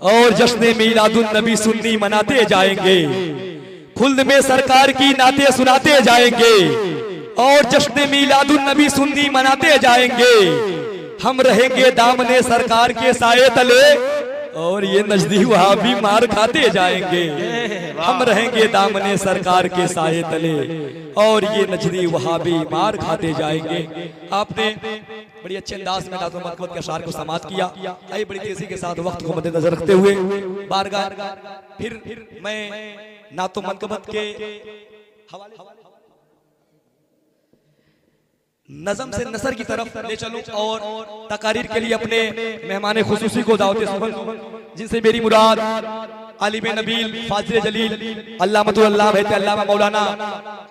और जश्न मीलादुन नबी सुन्नी मनाते जाएंगे, खुल्द में सरकार की नाते सुनाते जाएंगे और जश्न मीलादुन नबी सुन्नी मनाते जाएंगे। हम रहेंगे दामने सरकार के साए तले और ये नजदी वहाबी मार खाते जाएंगे। हम रहेंगे दामने सरकार के साए तले और ये नजदी वहाबी मार खाते जाएंगे। आपने बड़ी अच्छे अंदाज में नाज़ो मनक़बत के अशार को समाअत किया। आइए बड़ी तेजी के साथ वक्त को मद्देनजर रखते हुए बारगाह फिर मैं नाज़ो मनक़बत के हवाले नज़म से नसर की तरफ ले चलूं और तकारीर के लिए अपने मेहमान खुसूसी को दावत सुबह जिनसे मेरी मुराद आलिम नबील फाजिल जलील अल्लामा मौलाना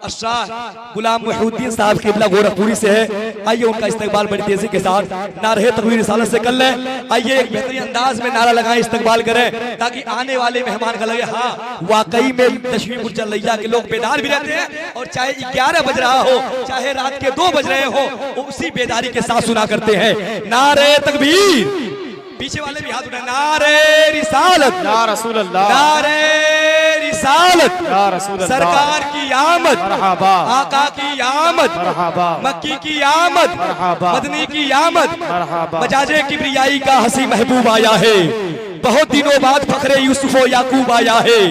अशराफ गुलाम मुहीउद्दीन साहब क़िबला गोरखपुरी से है। आइए उनका इस्तकबाल बड़ी तेजी के साथ नारे तकबीर रिसालत से कर लें। आइए एक बेहतरीन अंदाज में नारा लगाएं, इस्तकबाल करें ताकि आने वाले मेहमान का लगे हाँ वाकई में तशरीफ चलैया के लोग बेदार भी रहते हैं और चाहे 11 बज रहा हो चाहे रात के 2 बज रहे हो वो उसी बेदारी के साथ सुना करते हैं। नारे तकबीर, पीछे वाले भी हाथ उठाए, नारे रिसालत या रसूल अल्लाह, नारे रिसालत या रसूल अल्लाह, सरकार की आमद मरहबा, आका की आमद मरहबा, मक्की की आमद मरहबा, मदनी की आमद मरहबा, मजाजे किब्रियाई का हसी महबूब आया है। बहुत दिनों बाद फखरे यूसुफ व याकूब आया है।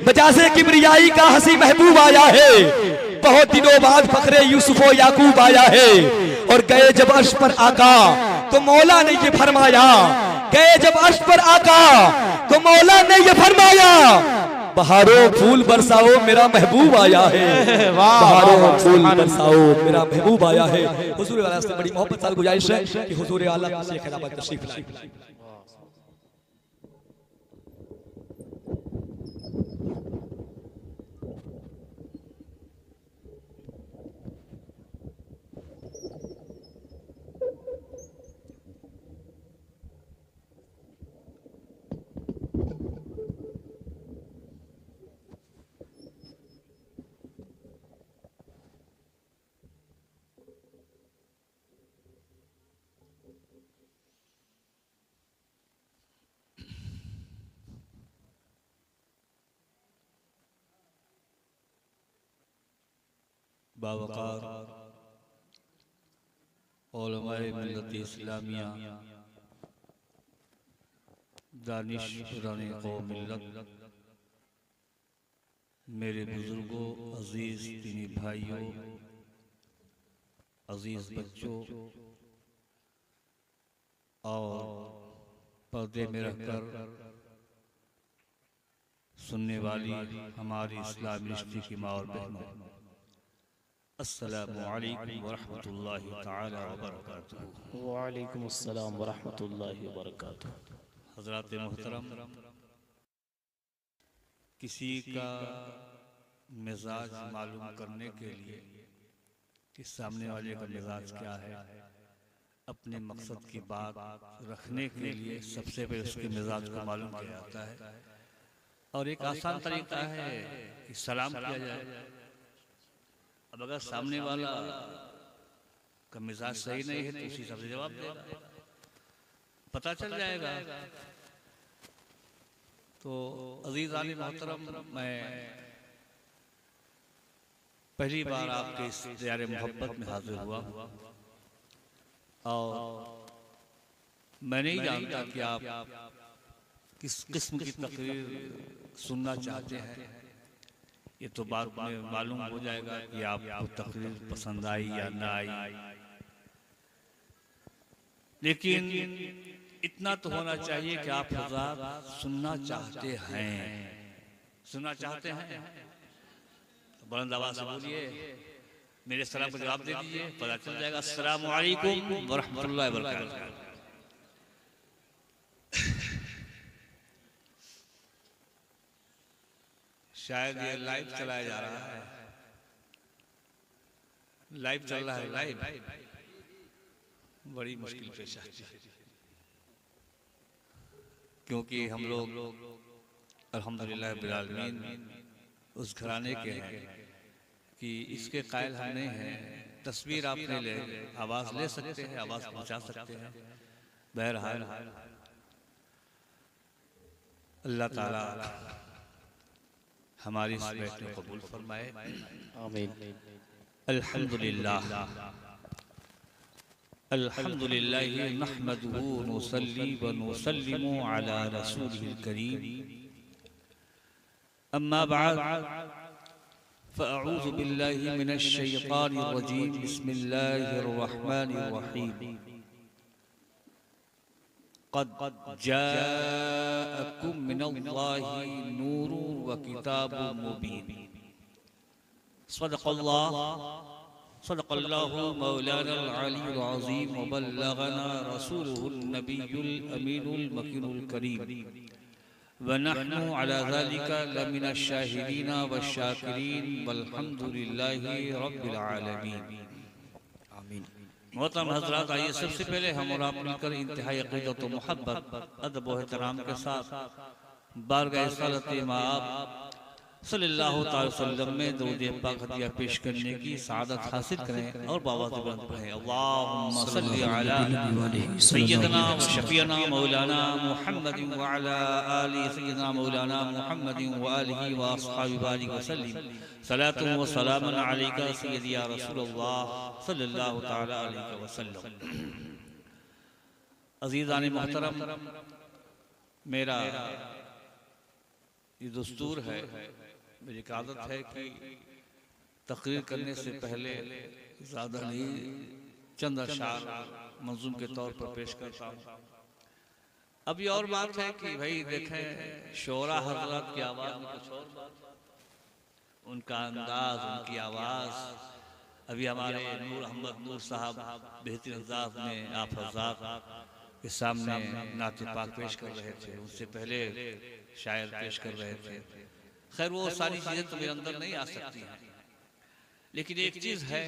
मजाजे किब्रियाई का हसी महबूब आया है। बहुत दिनों बाद फखरे यूसुफ व याकूब आया है। और गए जब अर्श पर आका तो मौला ने ये फरमाया, गए जब अर्श पर आका तो मौला ने ये फरमाया, बहारों फूल बरसाओ मेरा महबूब आया है। बहारों फूल बरसाओ मेरा महबूब आया है। हुजूर वाला से बड़ी मोहब्बत साल गुजारिश है कि हुजूर आला से खिलाफत तशरीफ लाए। बावकार उलमाए मिल्लत इस्लामिया दानिशवराने कौम मिल्लत, मेरे बुजुर्गों, अजीज दीनी भाइयों, अजीज बच्चों और पर्दे में रहकर सुनने वाली हमारी इस्लामी रिश्ते की माँ और बहनों, अस्सलामु अलैकुम व रहमतुल्लाहि तआला व बरकातुहू। व अलैकुम अस्सलाम व रहमतुल्लाहि व बरकातुहू। हज़रात मोहतरम, किसी का मिजाज मालूम करने के लिए कि सामने वाले का मिजाज क्या है, अपने मकसद की बात रखने के लिए सबसे पहले उसके मिजाज को मालूम किया जाता है। और एक आसान तरीका है कि सलाम किया जाए। अब अगर सामने वाला का मिजाज सही नहीं है तो उसी हिसाब से जवाब देगा, पता चल जाएगा। तो अजीज आलिम मोहतरम, मैं पहली बार आपके इस ज़ियारे मोहब्बत में हाजिर हुआ और मैं नहीं जानता कि आप किस किस्म की तकरीर सुनना चाहते हैं। ये तो बाद में मालूम हो जाएगा कि आपको तकरीर पसंद आई या ना आई, लेकिन इतना तो होना चाहिए कि आप हज़रात सुनना चाहते हैं। सुनना चाहते हैं तो बुलंद आवाज़ से बोलिए, मेरे सलाम को जवाब दे दीजिए, पता चल जाएगा। अस्सलामु अलैकुम व रहमतुल्लाहि व बरकातुहू। शायद ये लाइव चलाया जा रहा है, लाइव चल रहा है, लाइव बड़ी मुश्किल पेश आती है क्योंकि हम लोग अल्हम्दुलिल्लाह रब्बिल आलमीन उस घराने के हैं कि इसके कायल हम नहीं हैं। तस्वीर आपने ले आवाज़ ले सकते हैं, आवाज़ पहुंचा सकते हैं। बहरहाल अल्लाह ताला हमारी इस बैठक को कबूल फरमाए। आमीन। अल्हम्दुलिल्लाह अल्हम्दुलिल्लाह नहमदुहु व नुसल्ली व नुसल्लिमु अला रसूलिल करीम। अम्मा बाद फ़अऊज़ु बिल्लाहि मिनश शैतानिर रजीम। बिस्मिल्लाहिर रहमानिर रहीम। क़द जाअकुम मिनल्लाहि नूरुन व किताबुम मुबीन। सदक़ल्लाहु मौलानल अलीयुल अज़ीम व बल्लगना रसूलुहुन नबियुल अमीनुल मकीनुल करीम व नहनु अला ज़ालिका लमिनश शाहिदीन वश्शाकिरीन वल्हम्दुलिल्लाहि रब्बिल आलमीन। आमीन। मोहतरम हज़रात, आइए सबसे पहले हम और आप मिलकर इंतहाई अक़ीदत व मोहब्बत, अदब व एहतराम के साथ बारगाह सलात इमाम सल्लल्लाहु अलैहि वसल्लम में दरूद पाक हदिया पेश करने की सआदत हासिल करें और बाबा से बुलंद पढ़ें। अल्लाहुम्मा सल्लि अला सय्यदना व शफीना मौलाना मुहम्मदिन व अला आलि सय्यदना मौलाना मुहम्मदिन व आलिहि व अस्हाबि बारिक व सल्लिम। सलातु व सलामुन अलैका सय्यदी या रसूलल्लाह सल्लल्लाहु तआला अलैहि वसल्लम। अज़ीज़ान मोहतरम, मेरा ये दस्तूर है, मेरी एक आदत है कि तकरीर करने से पहले ज़्यादा नहीं चंद अशार मंजूम के तौर पर पेश करता हूँ। अब ये और बात है कि भाई देखें, शोरा हज़रात की आवाज़ में कुछ और बात, उनका अंदाज, उनकी आवाज़। अभी हमारे नूर अहमद नूर साहब बेहतरीन अंदाज में आप हज़रात के सामने नात पाक पेश कर रहे थे, उससे पहले शायर पेश कर रहे थे। खैर वो सारी चीज़ें तो मेरे अंदर नहीं आ सकती हैं, लेकिन एक चीज़ है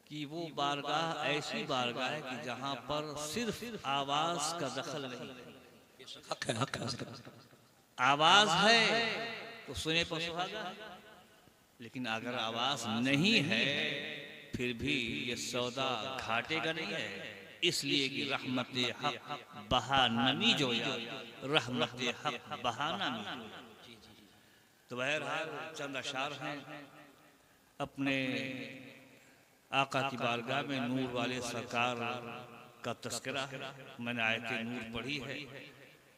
कि वो बारगाह ऐसी बारगाह है कि जहाँ पर सिर्फ आवाज़ का दखल नहीं, आवाज़ है तो सुने पर सुहागा है, लेकिन अगर आवाज़ नहीं है फिर भी ये सौदा घाटे का नहीं है। इसलिए कि रहमत हक बहा नमी जो या रहमत हक बहा नमी। तो बहरहाल चंद अशार हैं अपने आका की बारगाह में नूर वाले सरकार का तस्करा है। मैंने आयत नूर पढ़ी है,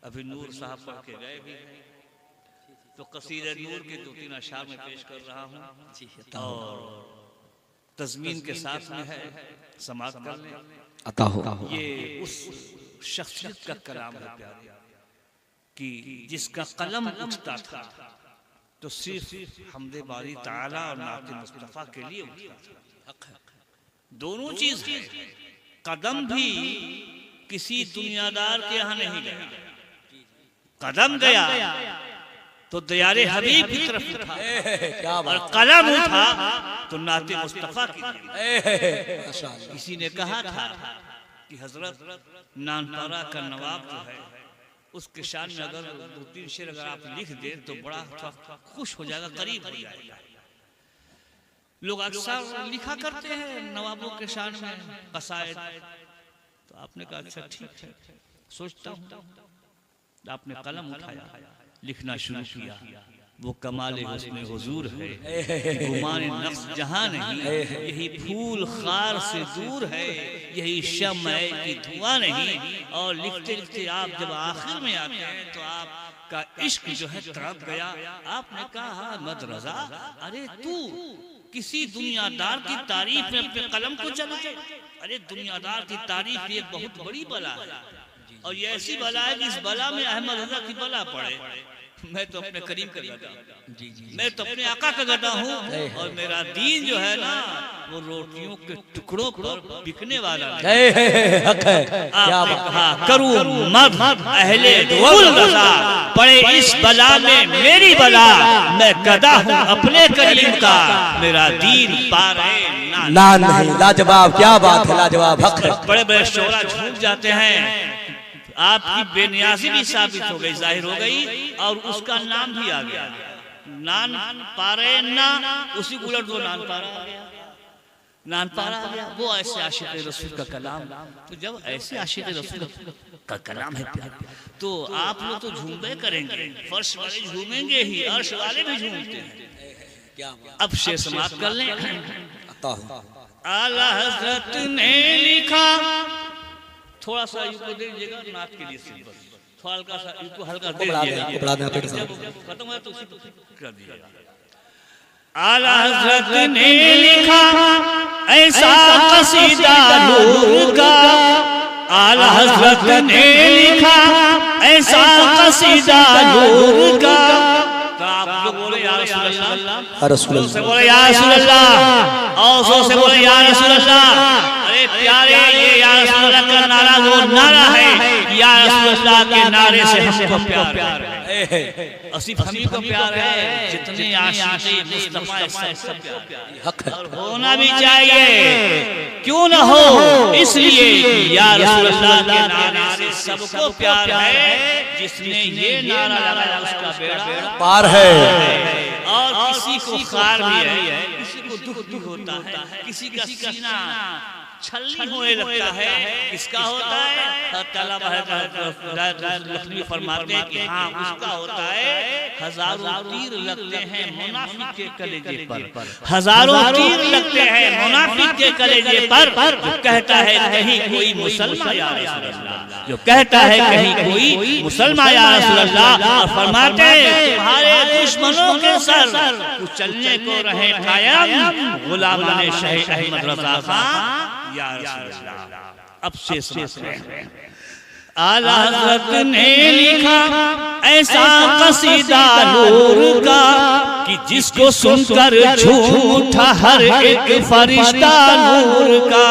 अभी नूर साहब पढ़ के गए भी हैं, तो कसीदे नूर के 2-3 अशार में पेश कर रहा हूँ और तज़मीन के साथ में है, समात कर लें। ये उस शख्सियत का कलाम है प्यारे कि जिसका कलम उठता था तो सिर्फ हमदे बारी ताला और नात मुस्तफ़ा के लिए उठता था। दोनों चीज है, कदम भी किसी दुनियादार के यहाँ नहीं गया, कदम गया तो दयारे हबीब की तरफ उठा और कलम उठा तो नाते मुस्तफा की। किसी ने कहा था कि हजरत नानपारा का नवाब जो है उसके शान में अगर 2-3 शेर अगर आप लिख दें तो बड़ा खुश हो जाएगा, करीब हो जाएगा। लोग अक्सर लिखा करते हैं नवाबों के शान में कसायद, तो आपने कहा अच्छा ठीक है, सोचता हूँ। आपने कलम उठाया, लिखना शुरू किया। वो कमाले हुस्न हुजूर है, गुमान नफ्स जहां नहीं, यही फूल खार से दूर है, यही शम्अ की धुआं नहीं। और लिखते लिखते आप जब आखिर में आते हैं तो आपका इश्क जो है तड़प गया। आपने कहा मद रजा, अरे तू किसी दुनियादार की तारीफ में अपने कलम को चला जाए। अरे दुनियादार की तारीफ एक बहुत बड़ी बला है, और ये ऐसी बला है कि इस बला में अहमद रजा की बला पड़े। मैं तो अपने करीम का गदा हूँ, मैं तो अपने आका का गदा हूँ, और मेरा दीन जो है ना वो रोटियों के टुकड़ों पर बिकने वाला नहीं। आपने कहा करूँ मद अहले दुल रजा, पड़े इस बला में मेरी बला, मैं गदा हूँ अपने करीम का, मेरा दीन पारे ना नहीं। लाजवाब, क्या बात है, लाजवाब। बड़े बड़े शोरा झूठ जाते हैं, आपकी बेनियाजी भी साबित हो गई, जाहिर हो गई, और उसका नाम भी आ गया, नान पारे ना, उसी उलट वो नान पारा आ गया, नान पारा आ गया। वो ऐसे आशिक़ रसूल का कलाम। तो जब ऐसे आशिक़ रसूल का कलाम है प्यार। तो आप लोग तो झूमे करेंगे, फर्श वाले झूमेंगे ही, अर्श वाले भी झूमते हैं। अब शेर समाप्त कर लें। आला हजरत ने लिखा, थोड़ा सा इनको दे दीजिएगा नाथ के लिए, थोड़ा हल्का सा इनको हल्का दे दीजिएगा, खत्म हो तो उसी को कर दीजिएगा। आला हजरत ने लिखा ऐसा कसीदा नूर का, आला हजरत ने लिखा ऐसा कसीदा नूर का। तो आप लोग बोले या रसूल अल्लाह, से बोले या रसूल अल्लाह, और से बोले या रसूल अल्लाह। अरे प्यारे, ये या रसूल अल्लाह का नारा वो नारा है, या रसूल अल्लाह के नारे से हमको प्यार है, असीफ हमी को प्यार है, जितने आशिक मुस्तफा सब प्यार है, और होना भी चाहिए, क्यों न हो, इसलिए या रसूल अल्लाह के नारे से सबको प्यार है। जिसने ये नारा लगाया उसका बेड़ा पार है, और किसी को खार भी है, किसी को दुख भी होता है, किसी का सीना छलनी होने लगता है, किसका होता है? लखनवी फरमाते हैं कि हाँ उसका होता है। हजारों तीर लगते हैं मुनाफिक के कलेजे पर, हजारों तीर लगते हैं मुनाफिक के कलेजे पर। जो कहता है कहीं कोई मुसलमान या रसूल अल्लाह, जो कहता है कहीं कोई मुसलमान या रसूल अल्लाह, और फरमाते हैं तुम्हारे दुश्मनों के सर कुचलने को रहे कायम गुलामाने शाह अहमद रजा खां या रसूल अल्लाह। अब से सुनिए, आला हज़रत ने लिखा ऐसा कसीदा नूर का कि जिसको सुनकर झूम उठा हर एक फरिश्ता नूर का।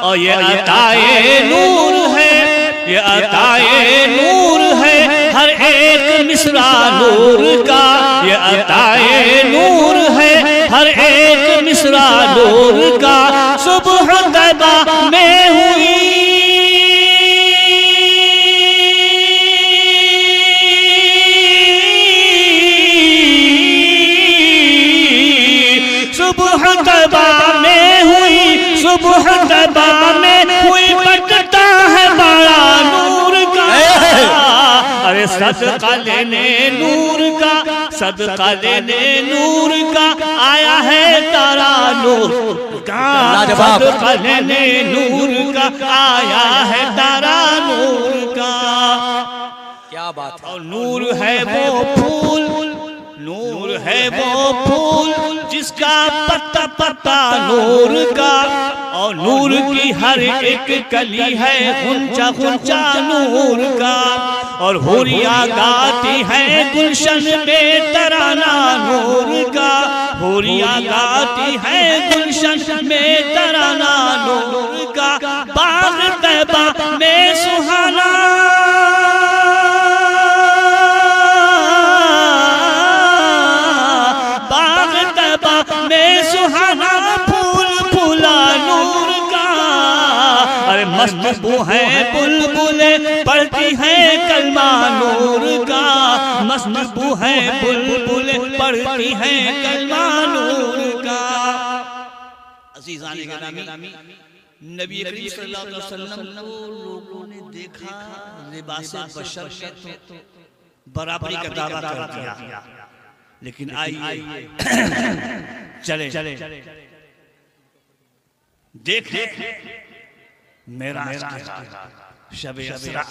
और ये अताए नूर है, ये अताए नूर है, हर एक मिसरा नूर का। ये अताए नूर है, हर एक मिसरा नूर का। सुबह तैबा में हुई सुबह तैबा में हुई बटता है बड़ा नूर का। अरे सदका लेने नूर का, सदका लेने नूर का आया है तारा नूर का। सदका लेने नूर का आया है तारा नूर का। क्या बात है। और नूर है वो फूल, नूर है वो फूल जिसका पत्ता पत्ता नूर का। और नूर की हर एक कली है गुंचा गुंचा नूर का। और हुरिया गाती है गुलशन में तराना नूर का। हुरिया गाती है गुलशन में तराना नूर का। बाग तैबा में सुहाना में सुहाना फूल फूला नूर का। अरे मस्तबू है बुलबुले पढ़ती है कलमा नूर का। मस्तबू है बुलबुले पढ़ती है कलमा नूर का। अज़ीज़ान गिरामी, नबी करीम सल्लल्लाहु अलैहि वसल्लम को लोगों ने देखा लिबासे बशर में तो बराबरी का दावा कर दिया। लेकिन आइए चले देख मेरा शबे असरा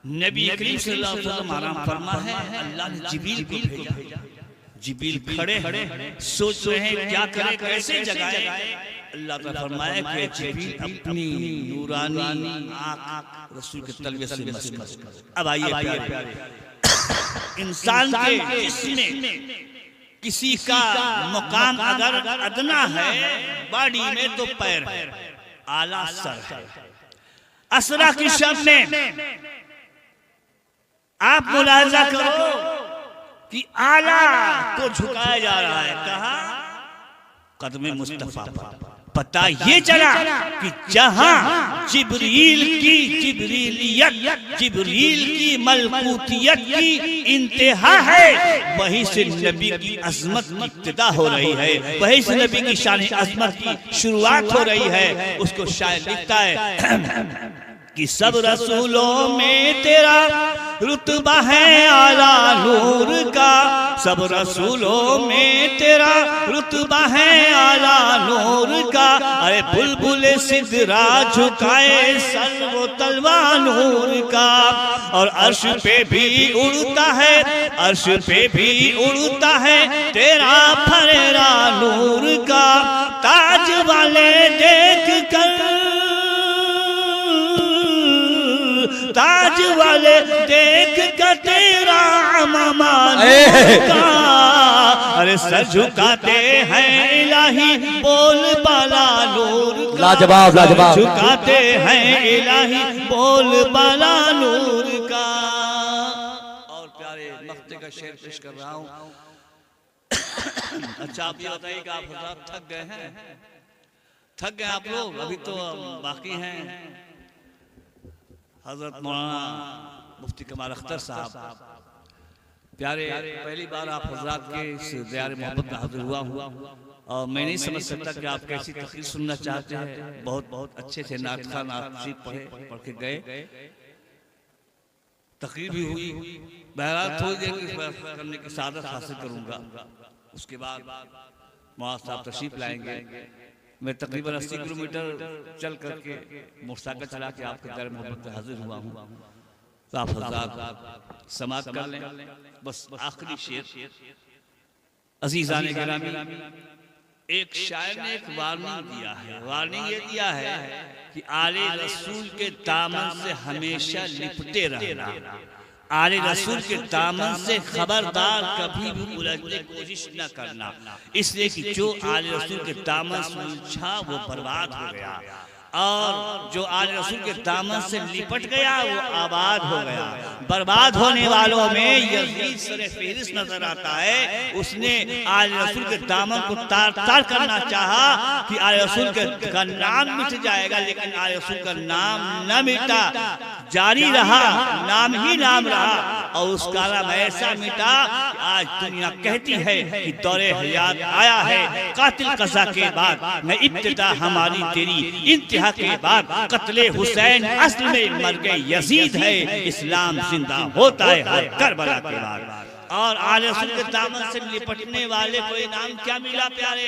नबी करीम सल्लल्लाहु अलैहि वसल्लम आराम फरमा है। अल्लाह ने जिब्रील को भेजा। जिब्रील खड़े सोच रहे हैं क्या करें, कैसे जगाए। अल्लाह ने फरमाया कि जिब्रील अपनी नूरानी आँख रसूल के तलवे से मस। अब आइए प्यारे, इंसान के जिस्म किसी का मुकाम अगर अदना है बॉडी में तो पैर है, आला सर है। असरा की शब में आप मुलाहिजा करो कि आला को झुकाया जा रहा है। कहा कदमे मुस्तफा पर। पता ये चला कि जहां जिब्रील की मलकूतियत की इंतहा है, वहीं से नबी की अजमत की इब्तिदा हो रही है, वहीं से नबी की शान अजमत की शुरुआत हो रही है। उसको शायर लिखता है कि सब रसूलों में तेरा रुतबा है आला नूर का, सब रसूलों में तेरा रुतबा है आला नूर का। अरे बुलबुल सिदरा झुकाए सर वो तलवा नूर का, और अर्श पे भी उड़ता है, अर्श पे भी उड़ता है तेरा फरेरा नूर का। ताज वाले देख कर, ताज वाले देख कर तेरा अमामा का, अरे सर झुकाते हैं इलाही बोल बाला नूर का, लाजवाब लाजवाब, झुकाते हैं इलाही बोल बाला नूर का। और प्यारे मक्ते का शेर पेश कर रहा हूँ। अच्छा आप ये बताइए कि आप हज़रात थक गए हैं? थक गए आप लोग? अभी तो बाकी हैं हजरत मौलाना मुफ्ती कमाल अख्तर साहब। प्यारे पहली बार आप हजरात के इस दयार मोहब्बत में हाजिर हुआ हूँ, और मैं नहीं समझ सकता कि आप कैसी तकरीर सुनना चाहते हैं। बहुत बहुत अच्छे से नात खान आप पढ़ के गए, तकरीर भी हुई। बहरहाल थोड़ी देर करने की सादत हासिल करूँगा, उसके बाद मौलाना साहब तशरीफ लाएंगे। मैं तकरीबन 80 किलोमीटर चल करके मोटरसाइकिल चला के आपके दर मोहब्बत में हाजिर हुआ हूँ। तो आप हज़रात समाअत कर लें। बस आखिरी शेर, अज़ीज़ान गिरामी, एक शायर ने एक वार्निंग दिया है। वार्निंग ये दिया है कि आले रसूल के दामन से हमेशा लिपटे रहना, आले रसूल के दामन से खबरदार कभी भी उलझने की कोशिश न करना, इसलिए कि जो आले रसूल के दामन से उलझा वो बर्बाद हो गया, और जो आले रसूल के दामन से लिपट गया वो आबाद हो गया। बर्बाद होने वालों में यजीद सरे फेहरिस्त नजर आता है। उसने आले रसूल के दामन को तार तार करना चाहा कि आले रसूल का नाम मिट जाएगा, लेकिन आले रसूल का नाम न मिटा, जारी रहा, नाम ही नाम रहा, और उसका नाम ऐसा मिटा आज दुनिया कहती है कि दौरे हयात आया है कातिल कज़ा के बाद, मैं इब्तिदा हमारी तेरी इंतहा के बाद, कत्ले हुसैन असल में मर गए यजीद है, इस्लाम जिंदा होता है हर करबला के बाद। और आले रसूल के दामन से लिपटने वाले को इनाम क्या मिला प्यारे?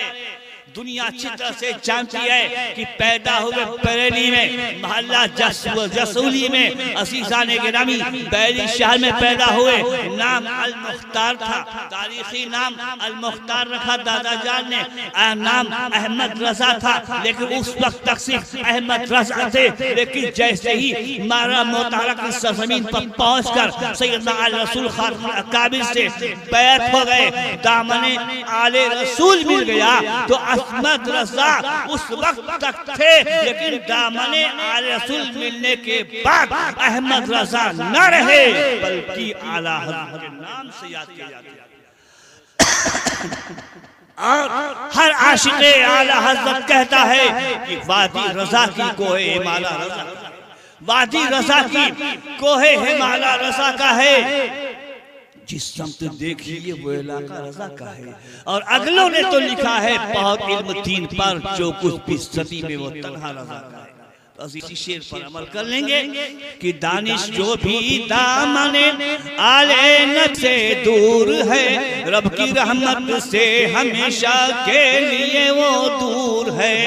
दुनिया अच्छी तरह से जानती है कि पैदा हुए बरेली में, मोहल्ला जसूली में, अज़ीज़ान गिरामी बैली शहर में पैदा हुए। नाम अल मुख्तार था, तारीखी नाम अल मुख्तार रखा दादा जान ने। नाम अहमद रजा था, लेकिन उस वक्त तक सिर्फ अहमद रजा थे, लेकिन जैसे ही मारा मोतारक सरजमीन पर पहुंचकर सैयदना आले रसूल खातमुल अकाबिर से बैत हो गए, दामने आले रसूल मिल गया, तो अहमद रजा उस वक्त तक थे, लेकिन दामने आले रसूल मिलने के बाद अहमद रजा न रहे, बल्कि आला हज़रत के नाम से याद किया जाता है। और हर आशिक़े आला हज़रत कहता है कि वादी रजा की कोहे हिमाला रजा, वादी रजा की कोहे हिमाला रजा का है, जिस समत देखिए वो इलाका रजा का है। और अगलों ने तो लिखा है बहुत इल्म दीन पर, जो कुछ भी सदी में वो तन्हा रजा का है। तो इसी शेर पर अमल कर लेंगे कि दानिश जो भी दामने आले नब से दूर है, रब की रहमत से हमेशा के लिए वो दूर है।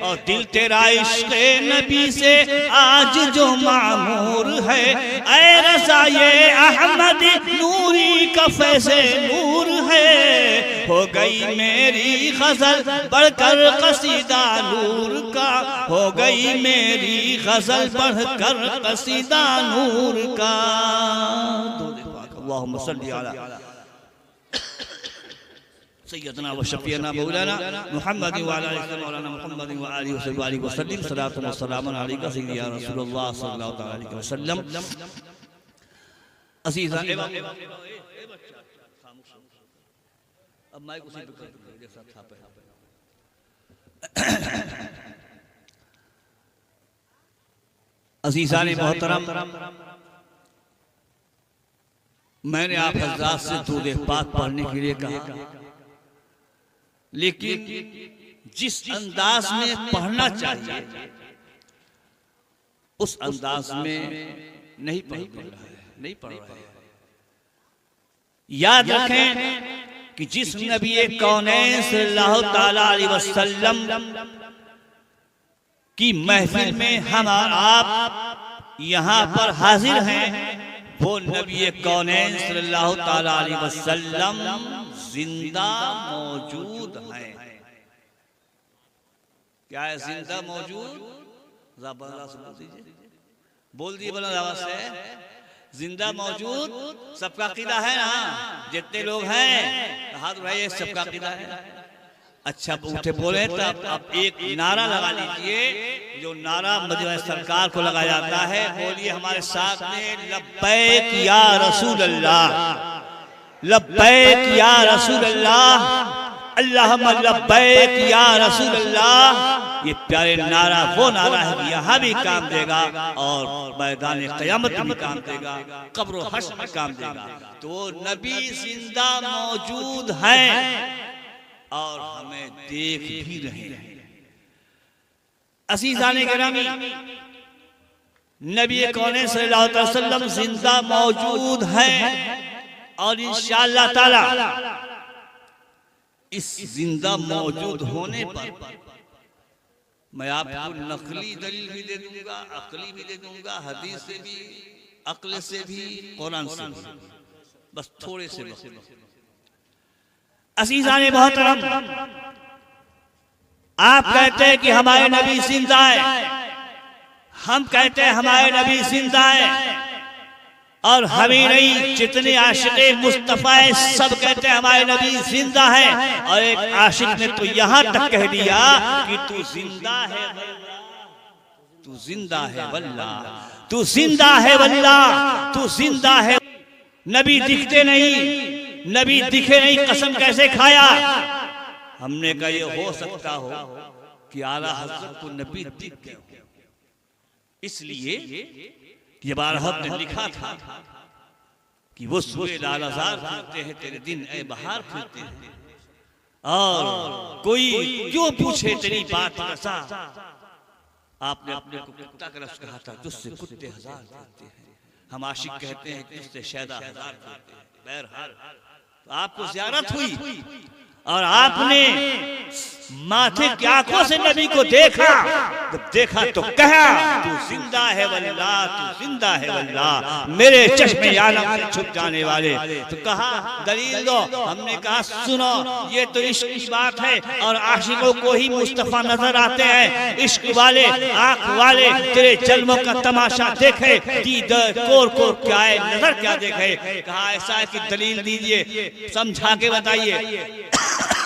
और दिल तेरा इश्क़े नबी से आज जो मामूर है, ऐ रज़ा ये अहमद नूरी का फैज़े नूर है। हो गई मेरी गज़ल बढ़कर कसीदा नूर का, हो गई मेरी गज़ल बढ़कर कसीदा नूर का। अल्लाहुम्मा सल्ली अला सय्यदना व शफीना मौलाना मुहम्मद व अला आलिहि मौलाना मुहम्मद व आलिहि वसल्लम सलातु व सलाम अलैका सय्यदी या रसूलुल्लाह सल्लल्लाहु अलैहि वसल्लम। अज़ीज़ान अब माइक उसी पे कर दो जैसा था पहले। अज़ीज़ान मोहतरम, मैंने आप हज़रात से दूर पाक पढ़ने के लिए कहा, लेकिन जिस अंदाज में पढ़ना चाहिए उस अंदाज में नहीं पढ़ रहा है, नहीं पढ़ रहा है। याद रखें कि जिस नबी कौनैन सल्लल्लाहु ताला अलैहि वसल्लम की महफिल में हम और आप यहाँ पर हाजिर हैं, वो नबी कौनैन सल्लल्लाहु ताला अलैहि वसल्लम जिंदा मौजूद हैं। क्या है जिंदा मौजूद? बोल दिए बोला आवाज से। जिंदा मौजूद सबका अकीदा है ना? जितने लोग हैं हाथ उठाइए, सबका अकीदा है। अच्छा उठे बोले तब आप एक नारा लगा लीजिए, जो नारा मदीना सरकार को लगाया जाता है। बोलिए हमारे साथ में, लब्बैक या रसूल अल्लाह, लब्बैक या रसूल अल्लाह, अल्लाहुम्मा लब्बैक या रसूल अल्लाह। ये प्यारे नारा वो नारा है कि यहाँ भी काम देगा और मैदान क़यामत में भी काम देगा, कब्र और हश्र में काम देगा। तो वो नबी जिंदा मौजूद हैं और हमें देख भी रहे हैं। अज़ीज़ाने गिरामी, नबी कौनैन सल्लल्लाहु अलैहि वसल्लम जिंदा मौजूद हैं और इंशाअल्लाह ताला इस जिंदा मौजूद होने पर मैं आपको नकली दलील भी दे दूंगा, अकली भी दे दूंगा, हदीस से भी, अक्ल से भी, कुरान से भी, बस थोड़े से बस। अज़ीज़ाने मोहतरम, आप कहते हैं कि हमारे नबी जिंदा है, हम कहते हैं हमारे नबी जिंदा है, और हमें नहीं जितने आशिक़े मुस्तफ़ा सब कहते हैं हमारे नबी जिंदा है। और एक आशिक ने तो यहाँ तक कह दिया कि तू जिंदा है, तू जिंदा है वल्लाह, तू जिंदा है वल्लाह, तू जिंदा है। नबी दिखते नहीं, नबी दिखे नहीं, कसम कैसे खाया? हमने कहा ये हो सकता हो कि आला हज़रत को नबी दिख गए, इसलिए ये बारहत ने लिखा था कि वो सूए लालजार फिरते हैं तेरे दिन ए बहार फिरते हैं, और कोई क्यों पूछे तेरी बात रसा। आपने अपने को कुत्ता का लफ्ज़ कहा था, तुझसे कुत्ते हजार फिरते हैं। हम आशिक कहते हैं तुझसे शैदा हजार फिरते हैं। बहरहाल तो आपको ज़ियारत हुई और आपने माथे की आंखों से नबी को देखा। जब देखा तो कहा तू जिंदा है वल्लाह, तू जिंदा है वल्लाह, मेरे चश्मे आलम से छुप जाने वाले। तो कहा दलील दो। हमने कहा सुनो, ये तो इश्क की बात है और आशिकों को ही मुस्तफा नजर आते हैं। इश्क वाले, आंख वाले तेरे जन्मों का तमाशा देखे, दीदार कोर कोर क्या है, नजर क्या देखे। कहा ऐसा है कि दलील दीजिए, समझा के बताइए।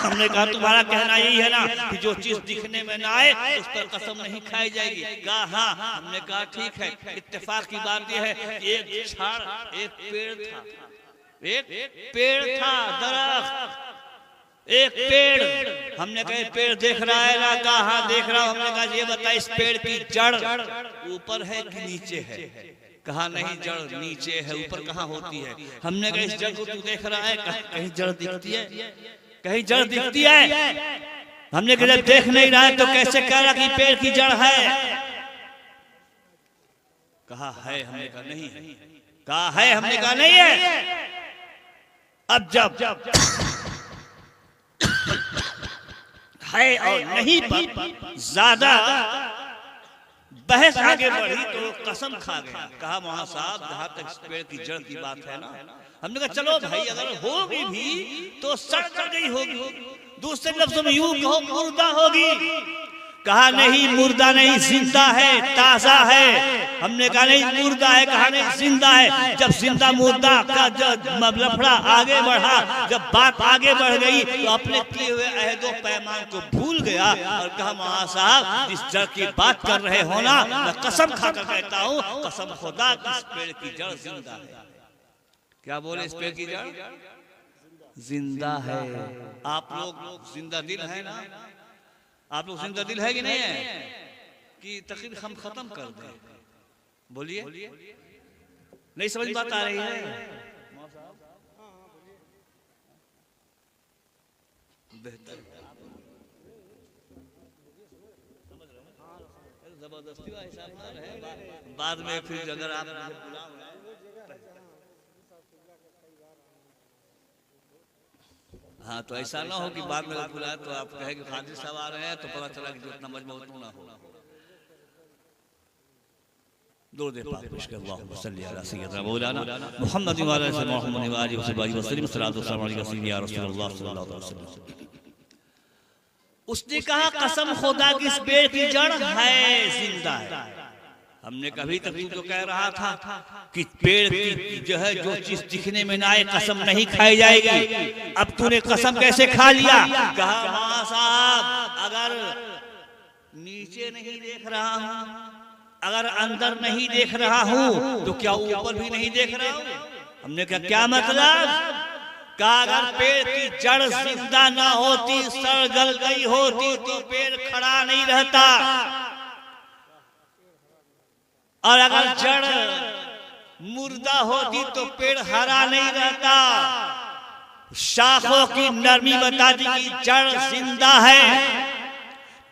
हमने कहा तुम्हारा कहना यही है ना कि जो चीज दिखने में ना आए उस पर कसम नहीं खाई जाएगी। कहा हाँ। हमने कहा ठीक है, इत्तेफाक की बात यह है कि एक झाड़, एक पेड़ था, एक पेड़ था, दरख्त, एक पेड़। हमने कहा पेड़ देख रहा है ना? कहा हाँ देख रहा हूं। हमने कहा ये बता इस पेड़ की जड़ ऊपर है कि नीचे है? कहा नहीं जड़ नीचे है, ऊपर कहाँ होती है? हमने कहा इस जड़ को तू देख रहा है? कहीं जड़ दिखती है? कहीं जड़ दिखती है? हमने कहा जब देख नहीं रहा है तो कैसे कह रहा कि पेड़ की जड़ है? कहा है। हमने कहा नहीं है। कहा है। हमने कहा नहीं है। अब जब है और नहीं पर ज्यादा बहस आगे बढ़ी तो कसम खा गया। कहा वहां साहब जहां तक इस पेड़ की जड़ की बात है ना, हमने कहा चलो भाई अगर होगी भी तो सड़ गई होगी, दूसरे लफ्जों में यूं कहो मुर्दा होगी। कहा नहीं मुर्दा नहीं, जिंदा है, ताजा है। हमने कहा नहीं मुर्दा है। कहा नहीं जिंदा है। जब जिंदा मुर्दा का जब लफड़ा आगे बढ़ा, जब बात आगे बढ़ गई तो अपने किए हुए अहदो पैमान को भूल गया और कहा महा साहब इस जड़ की बात कर रहे हो ना, मैं कसम खाकर कहता हूँ, कसम खुदा की इस पेड़ की जड़ जिंदा है। क्या बोले? इस पेड़ की जड़ जिंदा है। आप लोग जिंदा दिल है ना? आप लोग जिंदा दिल है कि नहीं है? कि तकरीर हम खत्म कर दें? बोलिए, नहीं समझ बात आ रही है? बेहतर जबरदस्ती का हिसाब ना रहे, बाद में फिर अगर आप मुझे बुलाओ। हाँ, तो ऐसा ना हो कि बाद में बुलाए तो आप कहे कि खादी साहब आ रहे हैं, तो पता चला कि जो इतना मजमा उतना ना हो। दो दे पाक पेश कर अल्लाहुम्मा सल्ली अला सय्यिदना मौलाना मुहम्मद व अला आलिहि मुहम्मद व आलिहि वसल्लम सल्लल्लाहु अलैहि या रसूलल्लाह सल्लल्लाहु अलैहि वसल्लम। उसने कहा कसम खुदा की इस पेड़ की जड़ है, जिंदा है। हमने कभी तक तो कह रहा था कि पेड़ की जो है जो चीज दिखने में ना आए कसम नहीं खाई जाएगी। अब तूने कसम कैसे खा लिया? कहा हाँ साहब, अगर नीचे नहीं देख रहा हूँ, अगर अंदर नहीं देख रहा हूँ, तो क्या ऊपर भी नहीं देख रहा हूँ? हमने कहा क्या मतलब? कहा अगर पेड़ की जड़ जिंदा ना होती, सड़ गल गई होती, तो पेड़ खड़ा नहीं रहता। और अगर जड़ मुर्दा होती तो पेड़ हरा नहीं रहता। शाखों की नरमी बता दी कि जड़ जिंदा है,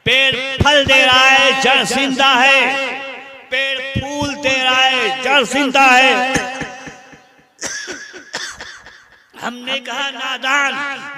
पेड़ फल दे रहा है, जड़ जिंदा है, पेड़ फूल दे रहा है, जड़ जिंदा है। हमने कहा नादान,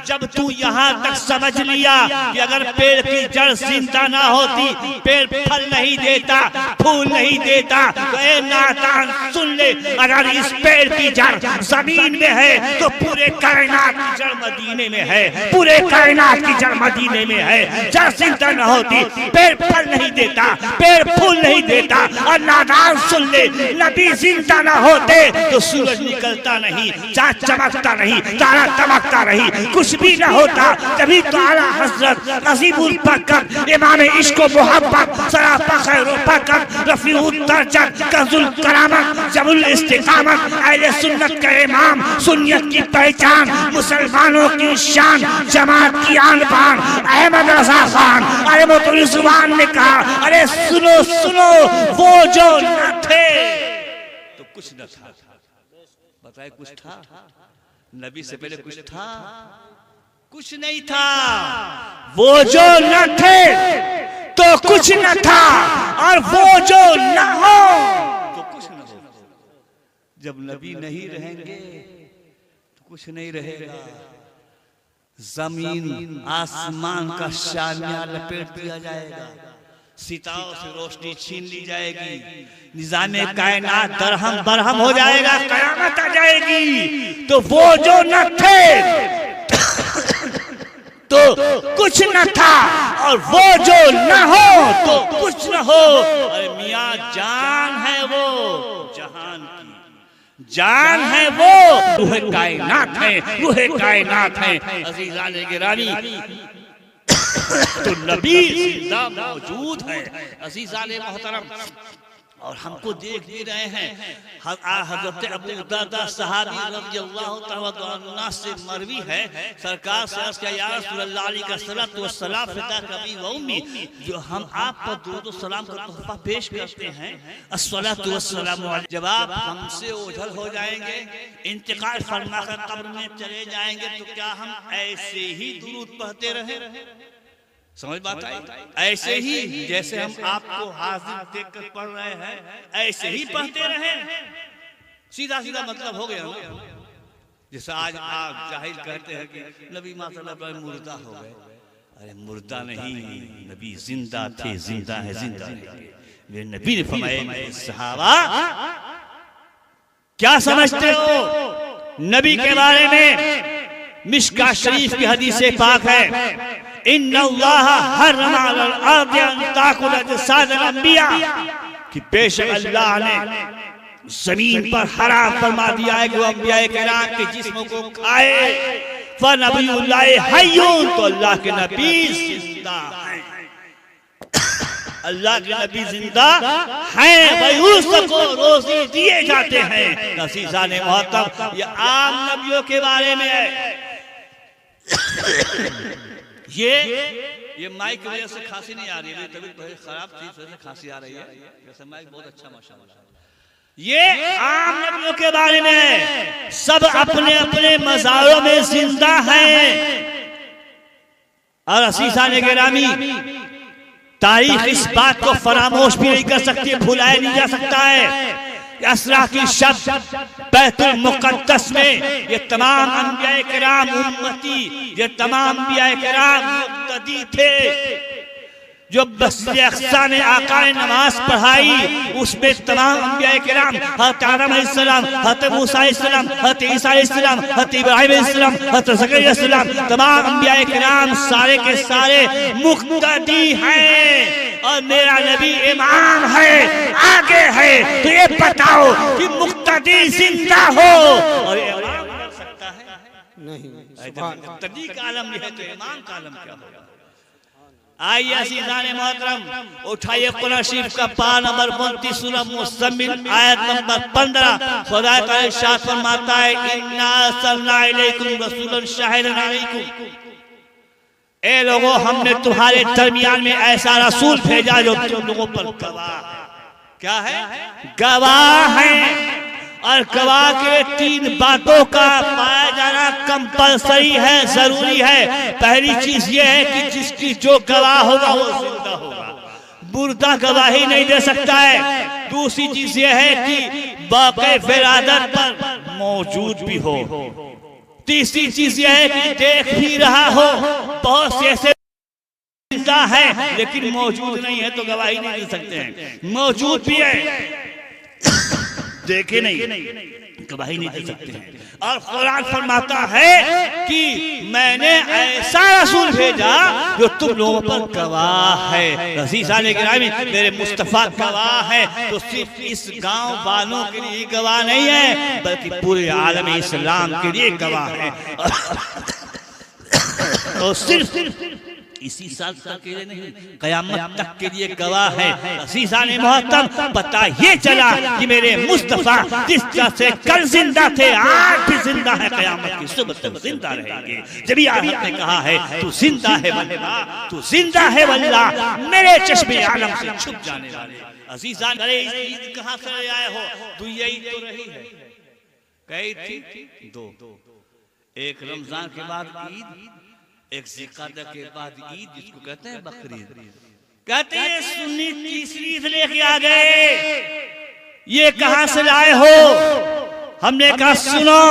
जब तू यहाँ तक समझ लिया कि अगर पेड़ की जड़ जिंदा ना होती, पेड़ फल नहीं देता, फूल नहीं देता, तो ए नादान सुन ले, अगर इस पेड़ की जड़ जमीन में है तो पूरे कायनात की जड़ मदीने में है, पूरे कायनात की जड़ मदीने में है। जड़ जिंदा ना होती, पेड़ फल नहीं देता, पेड़ फूल नहीं देता। और नादान सुन ले, नबी जिंदा ना होते तो सूरज निकलता नहीं, चाँद चमकता नहीं, तारा चमकता नहीं, कुछ भी न होता। तभी तो आला हजरत नसीबुल फकर, इमाम इश्क व मोहब्बत, सराफा खैर फकर, रफीउत दर्जत, कंजुल करामत, जबुल इस्तिकामत, अहले सुन्नत का इमाम, सुन्नियत की पहचान, मुसलमानों की शान, जमात की आन बान, अहमद रजा खान अहमदुल जुबान ने कहा, अरे सुनो सुनो, वो जो न थे तो कुछ न था। बताए कुछ था? नबी से पहले कुछ था? कुछ नहीं था। वो जो न थे तो कुछ न था, और वो जो न हो तो कुछ न हो। जब नबी नहीं रहेंगे तो कुछ नहीं रहेगा। जमीन आसमान का शामियां लपेट दिया जाएगा, सितारों से रोशनी छीन ली जाएगी, निजामे कायनात दरहम बरहम हो जाएगा, कयामत आ जाएगी। तो वो जो न थे तो कुछ न था, और वो जो न हो तो कुछ न हो। अरे मियाँ जान है वो, जहान की जान है वो, रूह कायनात है, रूह कायनात है। अज़ीज़ान गिरामी, तो नबी जिंदा मौजूद है। अज़ीज़ान मोहतरम, और हमको देख भी रहे हैं। हज़रत अबू दरदा सहाबी रज़ियल्लाहु तआला अन्हु से मरवी है, सरकार से अर्ज़ किया, या रसूलल्लाह अलैहि सल्लल्लाहु अलैहि वसल्लम फिदा कभी व उम्मी, जो हम आप पर दुरूद व सलाम का तोहफा पेश करते हैं, अस्सलातु वस्सलामु अलैहि। जब आप हमसे ओझल हो जाएंगे, इंतकाल फरमा कर कब्र में चले जाएंगे, तो क्या हम ऐसे ही दुरूद पढ़ते रहे? समझ बात आई? ऐसे ही जैसे हम आपको हाजिर देखकर पढ़ रहे हैं, ऐसे ही पढ़ते रहे। सीधा सीधा मतलब हो गया ना। जैसे आज आप जाहिल कहते हैं कि नबी माशाल्लाह मुर्दा हो गए। अरे मुर्दा नहीं, नबी जिंदा थे, जिंदा है, जिंदा है। नबी ने फरमाया, सहाबा क्या समझते हो नबी के बारे में? मिशका शरीफ की हदीस पाक है, इन्नल्लाह हर्रमा अलल अर्द अन ताकुल अजसाद अल अंबिया, कि बेशक अल्लाह ने जमीन पर हराम फरमा दिया है कि वो अंबिया किराम के जिस्मों को खाए। फनबियुल्लाह हय्युन, तो अल्लाह के नबी जिंदा हैं, अल्लाह के नबी जिंदा हैं, वयुसको रोजी दिए जाते हैं। अज़ीज़ान मोहतरम, ये आम नबियों के बारे में है। ये माइक की वजह से खांसी नहीं आ रही है, तबीयत बहुत खराब थी, इसलिए खांसी आ रही है। वैसे माइक बहुत अच्छा माशाल्लाह। ये आम नबियों के बारे में है, सब अपने अपने मज़ारों में जिंदा हैं। और अज़ीज़ान गिरामी, तारीख इस बात को फरामोश भी नहीं कर सकती, भुलाया नहीं जा सकता है। असरा की शब्द बैतुल मुक़द्दस में ये तमाम अंबिया किराम उम्मती, ये तमाम अंबिया किराम मुक़्तदी थे। जो मस्जिद अक़सा में आका ने नमाज पढ़ाई, उसमें तमाम अंबिया किराम, हज़रत आदम अलैहिस्सलाम, हज़रत मूसा अलैहिस्सलाम, हज़रत ईसा अलैहिस्सलाम, हज़रत इब्राहीम अलैहिस्सलाम, हज़रत ज़करिया अलैहिस्सलाम, तमाम अंबिया किराम सारे के सारे मुक़्तदी हैं और मेरा नबी इमाम है, आगे है। तो ये बताओ कि मुक़्तदी जिंदा हो और इमाम कर सकता है? नहीं। मुक़्तदी का आलम है तो इमाम का आलम क्या होगा? आइए अज़ीज़ान मोहतरम, उठाइए कुरान शरीफ का पारा नंबर 29 सूरह मुज़्ज़मिल आयत नंबर 15। खुदा का इरशाद फरमाता है, इन्ना अरसलना इलैकुम रसूलन शाहिदन अलैकुम। ए लोगों, हमने तुम्हारे दरमियान में ऐसा रसूल भेजा जो तुम लोगों पर गवाह है। क्या है? गवाह है। और गवाह के 3 बातों का पाया जाना कंपलसरी है, जरूरी है। पहली चीज ये है कि जिसकी जो गवाह होगा वो जिंदा होगा, मुर्दा गवाही नहीं दे सकता है। दूसरी चीज ये है कि बाक़े विरादत पर मौजूद भी हो। तीसरी चीज ये है कि देख भी रहा हो। बहुत से ऐसे जिंदा है लेकिन मौजूद नहीं है तो गवाही नहीं दे सकते हैं। मौजूद भी है, देखे नहीं, गवाही नहीं दे सकते हैं। और कुरान फरमाता है कि मैंने ऐसा रसूल भेजा जो तुम लोगों पर गवाह है। रसूल गिरामी मेरे मुस्तफा गवाह है, तो सिर्फ इस गांव वालों के लिए गवाह नहीं है बल्कि पूरे आलम इस्लाम के लिए गवाह है। और सिर्फ इसी साल तक के लिए नहीं, कयामत तक के लिए गवाह है। अज़ीज़ान मोहतरम, पता ये चला कि मेरे मुस्तफा जिस तरह से कल जिंदा थे आज भी जिंदा है, कयामत की सुबह तक जिंदा रहेंगे। जब आदम ने कहा है तू जिंदा है वल्लाह, तू जिंदा है वल्लाह, मेरे चश्मे आलम से छुप जाने वाले। अज़ीज़ान, अरे ईद कहाँ से आए हो? दुनिया ईद तो रही है, कई थी 2, एक रमजान के बाद ईद, एक ज़िक़ादा के बाद ईद, जिसको कहते हैं बकरीद। कहते हैं सुन्नी तीसरी ईद लेके आ गए, ये कहां से लाए हो? हमने कहा सुनो,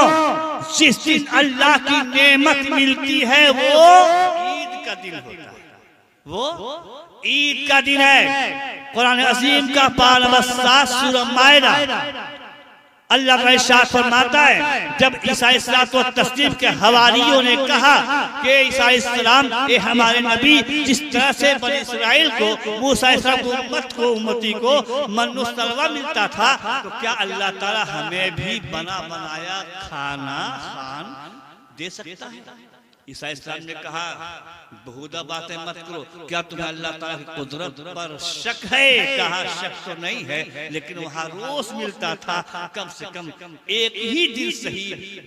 जिस दिन अल्लाह की नेमत मिलती है वो ईद का दिन होता है, वो ईद का दिन है। कुरान अज़ीम का पारा नंबर 7 सूरह माइदा, अल्लाह का इरशाद फरमाता है, जब ईसा अलैहिस्सलाम तस्लीम के हवारियों ने कहा कि ईसा अलैहिस्सलाम ये हमारे नबी जिस तरह से बनी इस्राइल को मूसा अलैहिस्सलाम उम्मती को मन्नु सलवा मिलता था, तो क्या अल्लाह ताला हमें भी बना बनाया खाना दे सकता है? ईसा अलैहिस्सलाम ने कहा बहुधा बातें मत करो, क्या तुम्हें अल्लाह ताला की कुदरत पर शक है? कहा शक तो नहीं है, लेकिन वहाँ रोज मिलता था, कम से कम एक ही दिन सही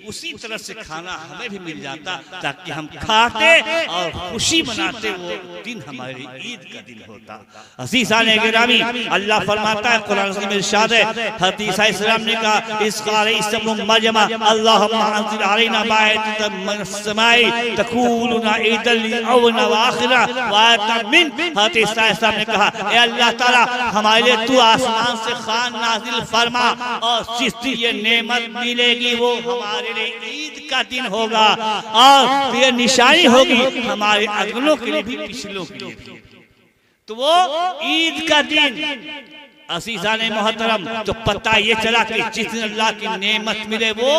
उसी तरह से खाना हमें भी मिल जाता ताकि हम खाते और खुशी मनाते। वो दिन हमारी ईद का दिन होता। अज़ीज़ान गिरामी, अल्लाह फरमाता है कुरान में इरशाद है, हज़रत ईसा अलैहिस्सलाम ने कहा इस क़ाल ईसा इब्न मरियम अल्लाहुम्मा अंज़िल अलैना माइदतम मिनस समाई तकूलुना ईदल अव्वल व आखिरा व आयतम मिन। हज़रत ईसा अलैहिस्सलाम ने कहा ए अल्लाह ताला, हमारे लिए तू आसमान से खान नाजिल फरमा और जिस दिन ये नेमत मिलेगी वो हमारे लिए ईद का दिन होगा और ये निशानी होगी हमारे अगलों के लिए भी पिछलों के लिए भी। तो वो ईद का दिन अज़ीज़ान मोहतरम, तो पता ये चला कि जिस दिन अल्लाह की नेमत मिले वो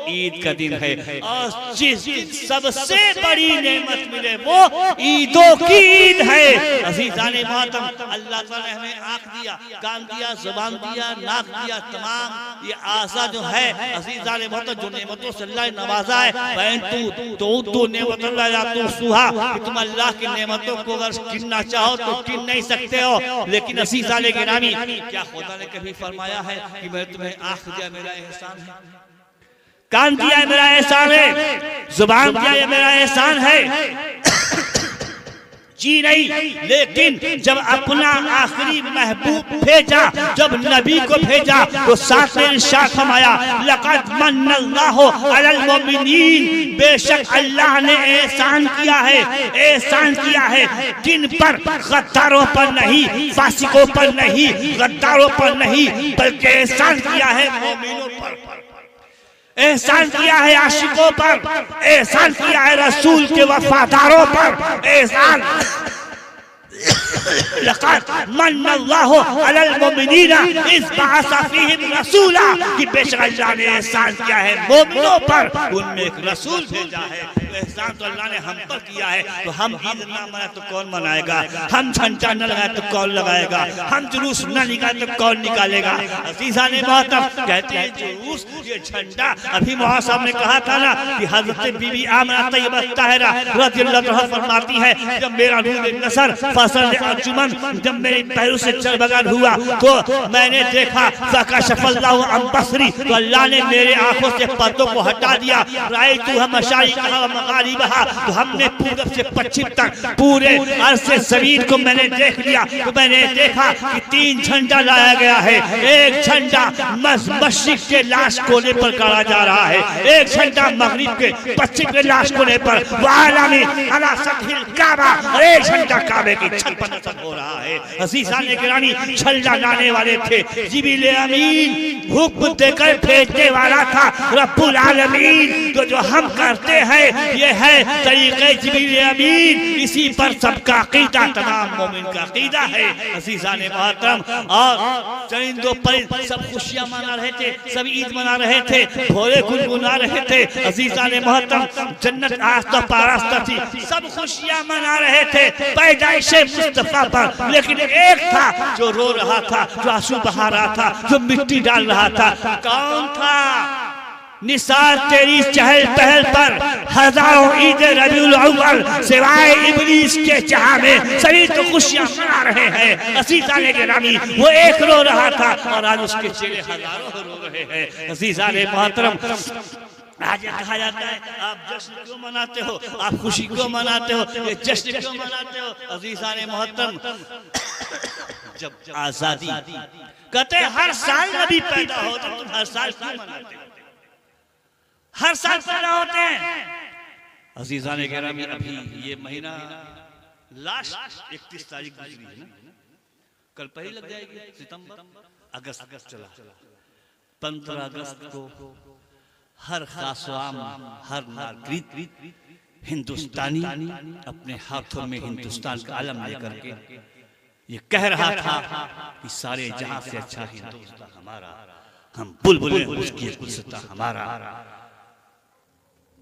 ईद का दिन है, और जिस दिन सबसे बड़ी नेमत मिले वो ईदों की ईद है। अज़ीज़ान मोहतरम, अल्लाह ताला ने हमें आँख दिया, कान दिया, जुबान दिया, नाक दिया, तमाम ये आज़ा जो है अज़ीज़ान मोहतरम जो नेमतों से अल्लाह ने नवाजा है, तो नेमतुल्लाह ला तुहसूहा, तुम अल्लाह की नेमतों को अगर गिनना चाहो तो गिन नहीं सकते हो। लेकिन अज़ीज़ान गिरामी, क्या खुदा ने कभी फरमाया है कि मैं तुम्हें आँख दिया मेरा एहसान है, कान दिया है मेरा एहसान है, जुबान दिया है मेरा एहसान है? जी नहीं, लेकिन जब अपना आखिरी महबूब भेजा, जब नबी को भेजा, तो साथ में इरशाद फरमाया लक़द मन्नल्लाहु अलल मोमिनीन, बेशक अल्लाह ने एहसान किया है, एहसान किया है किन पर? गद्दारों पर नहीं, फासिकों पर नहीं, गद्दारों पर नहीं, बल्कि एहसान किया है मोमिनों पर, एहसान किया है आशिकों पर, एहसान किया है रसूल के वफादारों पर, एहसान लक़द मन्नल्लाहु अलल मोमिनीना इज़ बअसा फ़ीहिम रसूला, कि बेशक अल्लाह ने एहसान किया है मोमिनों पर, उनमें एक रसूल भेजा है। एहसान तो अल्लाह ने हम पर किया है, तो हम ईद ना मनाए तो कौन मनाएगा, हम झंडा न लगाए तो कौन लगाएगा, हम जुलूस न निकाले तो कौन निकालेगा। अज़ीज़ान मोहतरम, कहते हैं जुलूस, ये झंडा, अभी मौला साहब ने कहा था ना कि हज़रत बीबी आमना तैयबा ताहिरा रज़ियल्लाहु अन्हा फरमाती है, जब मेरा नूर नज़र फसल अंजुमन, जब मेरे पैरों से चरबगार हुआ तो मैंने देखा फ़कशफ़ल्लाहु अन बसरी, तो अल्लाह ने मेरे आंखों से पर्दों को हटा दिया। रायतुहा मशारिक़हा व मग़ारिबहा, तो हमने पूरब से पश्चिम तक पूरे अर्ज़े ज़मीन को मैंने देख लिया। तो मैंने देखा कि 3 झंडा लाया गया है, एक झंडा मशरिक़ के लाश कोने पर गाड़ा जा रहा है, एक झंडा मगरिब के पश्चिम के लाश कोने पर, वालामी अला सतहिल काबा, और एक झंडा काबे की छत पर नज़र हो रहा है। अज़ीज़ान गिरानी, झंडा लाने वाले थे जिब्रील अमीन, हुक्म देकर भेजने वाला था रब्बुल आलमीन। तो जो हम करते हैं ये है तरीक़े जिब्रील अमीन, इसी पर सबका अक़ीदा, तमाम मोमिन का अक़ीदा है। अज़ीज़ान मोहतरम, और चरिंदों परिंद सब खुशियाँ मना रहे थे, सब ईद मना रहे थे, भोरे गुनगुना रहे थे। अज़ीज़ान मोहतरम, जन्नत आस्था पारास्ता थी, सब खुशियाँ मना रहे थे पैदाइशे मुस्तफा पर, लेकिन एक था जो रो रहा था, जो आंसू बहा रहा था, जो मिट्टी डाल रहा था। कौन था? निसार तेरी चहल पहल पर हजारों ईद रबीउल अव्वल, सिवाय इब्लीस के चाह में सभी तो खुशियां मना रहे हैं। अज़ीज़ान गिरामी, वो एक रो रहा था और आज उसके चेहरे हजारों रो रहे हैं। अज़ीज़ान मोहतरम, आज कहा जाता है आप जश्न क्यों मनाते हो, आप खुशी क्यों मनाते हो, ये जश्न क्यों मनाते हो? अज़ीज़ान मोहतरम, जब आजादी, कहते हर साल नबी पैदा होते, तुम हर साल क्यों मनाते हो? हर साल पैदा होते हैं। अज़ीज़ान गिरामी, अभी ये महीना लास्ट 31 तारीख गुजरी है ना, कल पहली लग जाएगी, सितंबर, अगस्त चला, 15 अगस्त को हर खासवाम, हर नागरिक हिंदुस्तानी अपने हाथों में हिंदुस्तान का आलम लेकर के ये कह रहा था कि सारे जहां से अच्छा हिंदुस्तान हमारा, हम बुलबुलें उसकी गुलसिता हमारा,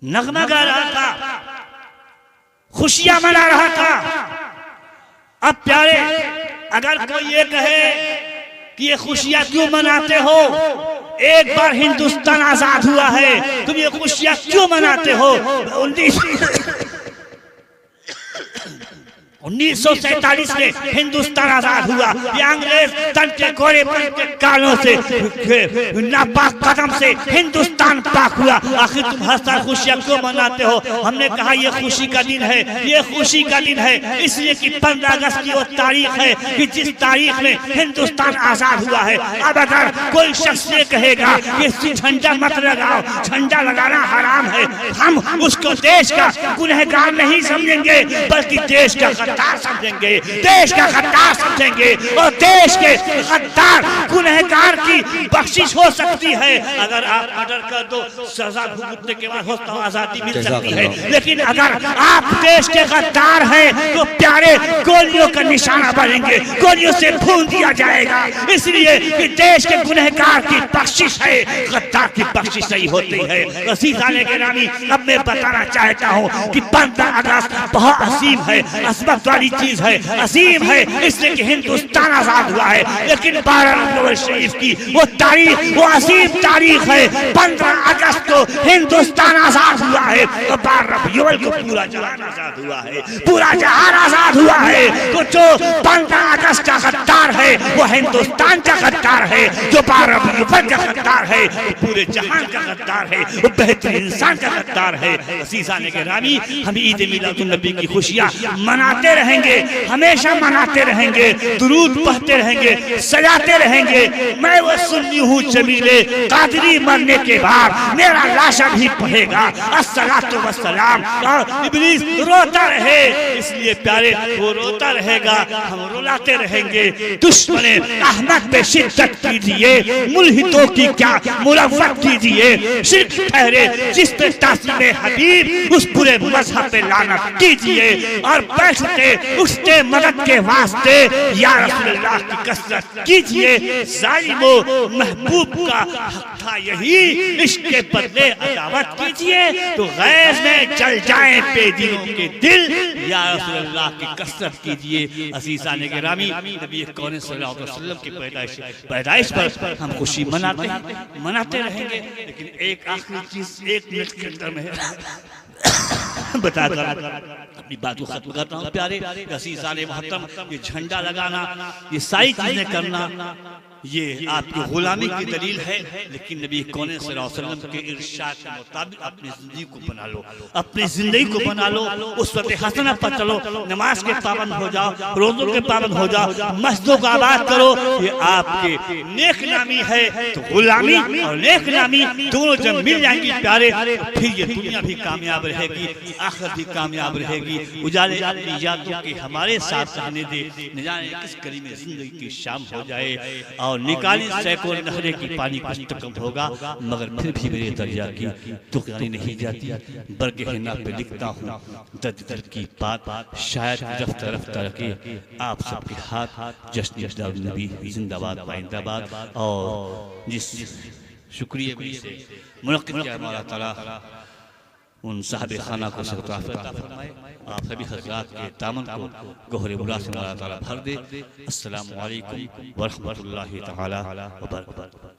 नगमा गा रहा था, खुशियां मना रहा था। अब प्यारे, अगर कोई ये कहे कि ये खुशियां क्यों मनाते हो, एक बार हिंदुस्तान आजाद हुआ है, तुम ये खुशियां क्यों मनाते हो? 1947 में हिंदुस्तान आजाद हुआ, ये अंग्रेज तन के गोरे बन के कालों से, नापाक कदम से हिंदुस्तान पाक हुआ। आखिर तुम हर साल खुशियां क्यों मनाते हो? हमने कहा ये खुशी का दिन है, ये खुशी का दिन है इसलिए कि 15 अगस्त की वो तारीख है कि जिस तारीख में हिंदुस्तान आजाद हुआ है। अब अगर कोई शख्स ये कहेगा कि झंडा मत लगाओ, झंडा लगाना हराम है, हम उसको देश का गुनहगार नहीं समझेंगे, बल्कि देश का गद्दार समझेंगे, देश का गद्दार समझेंगे। और देश के गद्दार गुनहगार की बख्शिश हो सकती है, अगर आप मर्डर कर दो, सजा भुगतने के बाद होता आजादी मिल सकती है। लेकिन अगर आप देश के गद्दार हैं तो प्यारे गोलियों का निशाना बनेंगे, गोलियों से भून दिया जाएगा, इसलिए कि देश के गुनहगार की बख्शिश है, गद्दार की बख्शिश नहीं होती है। अज़ीज़ान गिरामी, अब मैं बताना चाहता हूँ कि 15 अगस्त बहुत असीम है, अज़मत वाली चीज है, असीम है, इसलिए कि हिंदुस्तान आजाद हुआ है। लेकिन 12 रबीउल शरीफ की वो तारीख, वो अजीम तारीख है। 15 अगस्त को हिंदुस्तान आजाद हुआ है, तो 12 रबीउल को पूरा जहान आजाद हुआ है, पूरा जहान आजाद हुआ है। तो जो 15 अगस्त का गद्दार है वो हिंदुस्तान का गद्दार है, जो 12 रबीउल का गद्दार है वो पूरे जहान का गद्दार है, वो बेहतरीन इंसान का गद्दार है। अज़ीज़ान गिरामी, हम ईद मिलादुन नबी की खुशियां मनाते रहेंगे, हमेशा मनाते रहेंगे, दुरूद पढ़ते रहेंगे, सजाते रहेंगे। मैं वो सुन्नी हूँ जमीले कादरी, मरने के बाद मेरा लाशा भी पढ़ेगा अस्सलातु वस्सलाम। और इब्लीस रोता रहे, इसलिए प्यारे वो रोता रहेगा, हम रुलाते रहेंगे। दुश्मने अहमद पे शिद्दत कीजिए, मुल्हिदों की क्या मुरव्वत कीजिए। शिर्क ठहरे जिस पे तासीम हबीब, उस पूरे मजहब पे लानत कीजिए। और बैठते उठते मदद के वास्ते या रसूलुल्लाह की कसरत कीजिए। जालिमो महबूब का हक था यही, इश्क के बदले अदावत कीजिए तो गैर में जल जाए बेदीनों के दिल। या रसूलुल्लाह की कसरत कीजिए। अज़ीज़ान गिरामी, नबी कौन सल्लल्लाहु अलैहि वसल्लम की पैदाइश पर हम खुशी मनाते रहेंगे। लेकिन एक आखिरी चीज 1 मिनट के अंदर में बताकर अपनी बात को खत्म करता हूँ। प्यारे अज़ीज़ान मोहतरम, ये झंडा लगाना, ये सारी चीजें करना, ये आपकी गुलामी की दलील है। लेकिन नबी कौन सल्लल्लाहु अलैहि वसल्लम के इरशाद के मुताबिक अपनी जिंदगी को बना लो, अपनी जिंदगी को बना लो, उस वक्त हसना पर चलो, नमाज के पाबंद हो जाओ, रोजों के पाबंद हो जाओ, मस्जिदों का आबाद करो। ये आपके नेक नामी है। तो गुलामी और नेक नामी दोनों जब मिल जाएंगी प्यारे, तो फिर ये दुनिया भी कामयाब रहेगी, आखिरत भी कामयाब रहेगी। उजाले अपनी यादों के हमारे साथ रहने दे, न जाने किस गली में जिंदगी की शाम हो जाए। और निकाली सैकड़ों नहरें की पानी कुछ तो कम होगा, मगर फिर भी मेरे दरिया की दुकानी नहीं जाती। बरके हिना पे लिखता हूँ दर्द दर्द की बात, शायद रफ्ता रफ्ता रखे आप सबके हाथ। जश्न नबी जिंदाबाद पाइंदाबाद। और जिस शुक्रिया से मुनक्किद किया हमारा ताला, उन साहब खाना को फरमाए, आप सभी हज़रात के दामन को गोहरे मुला से अल्लाह ताला भर दे। अस्सलामु अलैकुम व रहमतुल्लाहि तआला व बरकातहू।